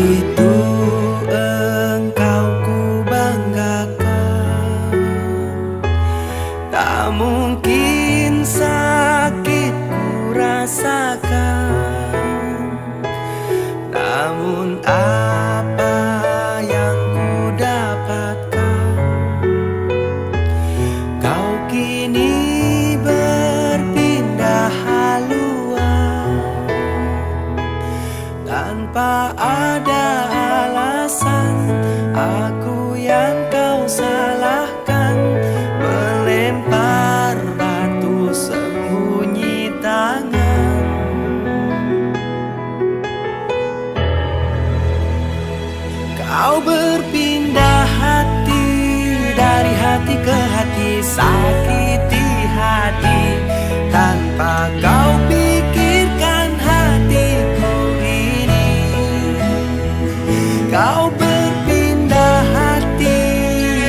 Begitu engkau ku banggakan, tak mungkin sakit ku rasakan. Namun apa yang ku dapatkan, kau kini berpindah haluan tanpa ada alasan. Aku yang kau salahkan, melempar batu sembunyi tangan. Kau berpindah hati, dari hati ke hati, sakiti hati tanpa kau pikirkan hatiku ini. Kau berpindah hati,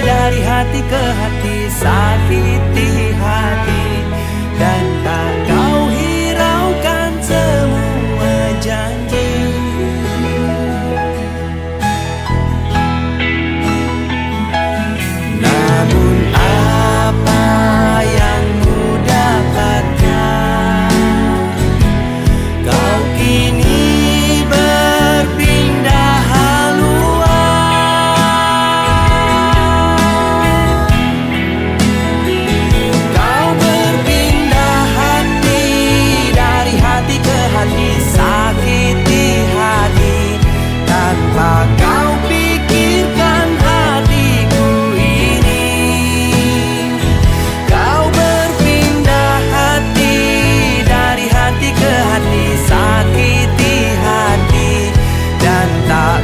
dari hati ke hati, sakiti hati, dan tak kau hiraukan semua janji. Namun apa yang ku dapatkan, kau kini berpindah haluan. Kau berpindah hati, dari hati ke hati, sakiti hati tanpa kau pikirkan hatiku ini. Kau berpindah hati, dari hati ke hati, sakiti hati, dan tak